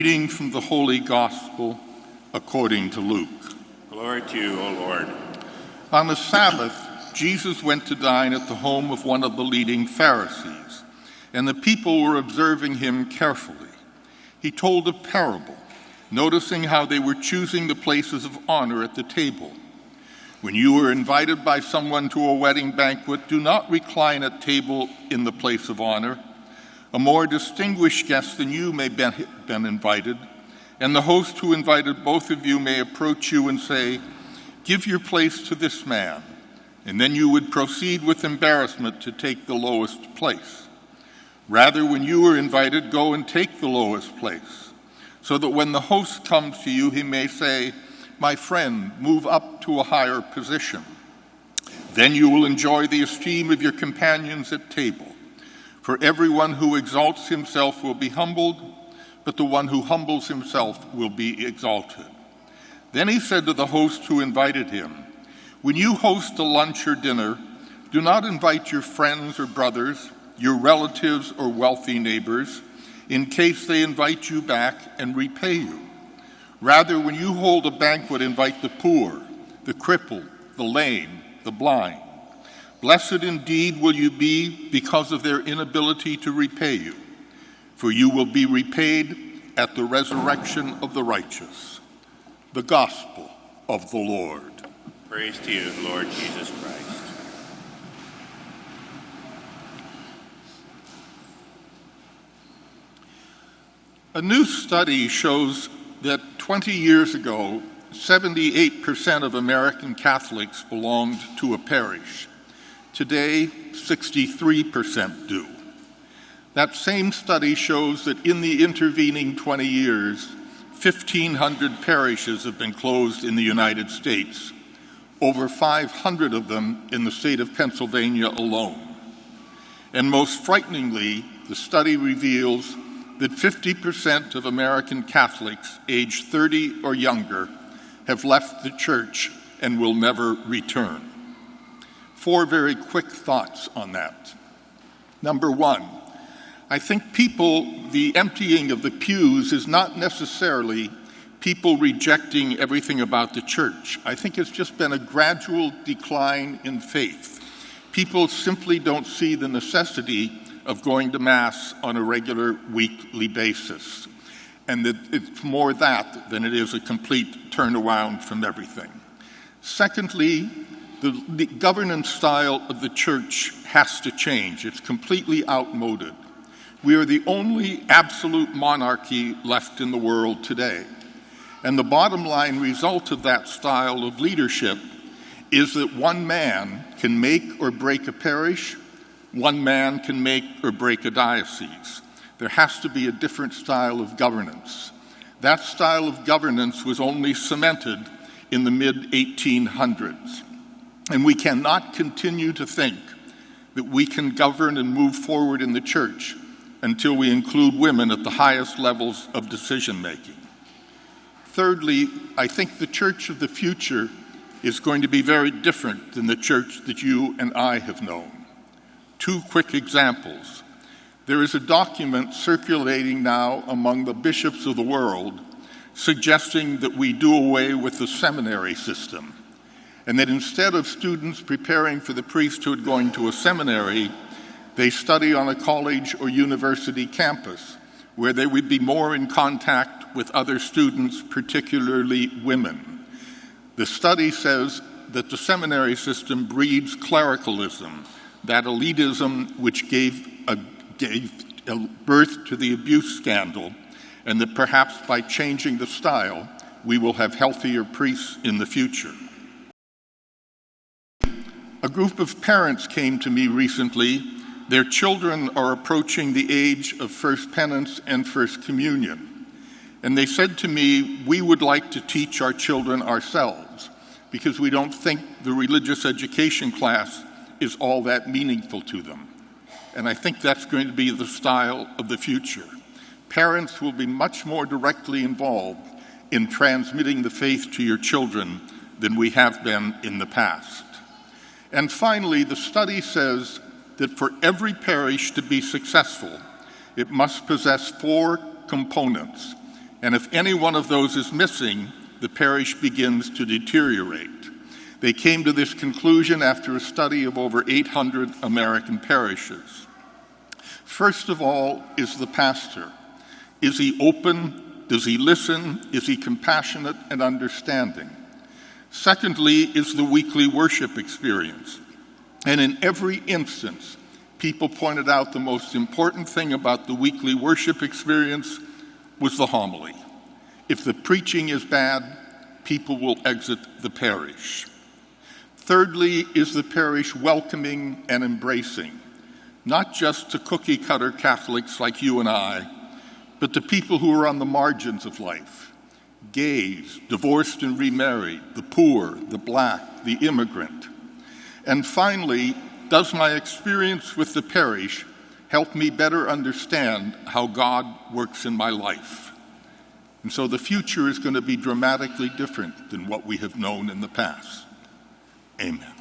Reading from the Holy Gospel according to Luke. Glory to you, O Lord. On the Sabbath, Jesus went to dine at the home of one of the leading Pharisees, and the people were observing him carefully. He told a parable, noticing how they were choosing the places of honor at the table. When you are invited by someone to a wedding banquet, do not recline at table in the place of honor. A more distinguished guest than you may have been invited, and the host who invited both of you may approach you and say, "Give your place to this man," and then you would proceed with embarrassment to take the lowest place. Rather, when you are invited, go and take the lowest place, so that when the host comes to you, he may say, "My friend, move up to a higher position." Then you will enjoy the esteem of your companions at table. For everyone who exalts himself will be humbled, but the one who humbles himself will be exalted. Then he said to the host who invited him, "When you host a lunch or dinner, do not invite your friends or brothers, your relatives or wealthy neighbors, in case they invite you back and repay you. Rather, when you hold a banquet, invite the poor, the crippled, the lame, the blind. Blessed indeed will you be because of their inability to repay you, for you will be repaid at the resurrection of the righteous." The Gospel of the Lord. Praise to you, Lord Jesus Christ. A new study shows that 20 years ago, 78% of American Catholics belonged to a parish. Today, 63% do. That same study shows that in the intervening 20 years, 1,500 parishes have been closed in the United States, over 500 of them in the state of Pennsylvania alone. And most frighteningly, the study reveals that 50% of American Catholics aged 30 or younger have left the church and will never return. 4 very quick thoughts on that. Number 1, I think the emptying of the pews is not necessarily people rejecting everything about the church. I think it's just been a gradual decline in faith. People simply don't see the necessity of going to Mass on a regular weekly basis. And that it's more that than it is a complete turnaround from everything. Secondly, the governance style of the church has to change. It's completely outmoded. We are the only absolute monarchy left in the world today. And the bottom line result of that style of leadership is that one man can make or break a parish, one man can make or break a diocese. There has to be a different style of governance. That style of governance was only cemented in the mid-1800s. And we cannot continue to think that we can govern and move forward in the church until we include women at the highest levels of decision-making. Thirdly, I think the church of the future is going to be very different than the church that you and I have known. 2 quick examples. There is a document circulating now among the bishops of the world suggesting that we do away with the seminary system, and that instead of students preparing for the priesthood going to a seminary, they study on a college or university campus where they would be more in contact with other students, particularly women. The study says that the seminary system breeds clericalism, that elitism which gave birth to the abuse scandal, and that perhaps by changing the style, we will have healthier priests in the future. A group of parents came to me recently. Their children are approaching the age of First Penance and First Communion. And they said to me, "We would like to teach our children ourselves because we don't think the religious education class is all that meaningful to them." And I think that's going to be the style of the future. Parents will be much more directly involved in transmitting the faith to your children than we have been in the past. And finally, the study says that for every parish to be successful, it must possess 4 components: And if any one of those is missing, the parish begins to deteriorate. They came to this conclusion after a study of over 800 American parishes. First of all is the pastor. Is he open? Does he listen? Is he compassionate and understanding? Secondly is the weekly worship experience. And in every instance, people pointed out the most important thing about the weekly worship experience was the homily. If the preaching is bad, people will exit the parish. Thirdly is the parish welcoming and embracing, not just to cookie-cutter Catholics like you and I, but to people who are on the margins of life, gays, divorced and remarried, the poor, the black, the immigrant. And finally, does my experience with the parish help me better understand how God works in my life? And so the future is going to be dramatically different than what we have known in the past. Amen.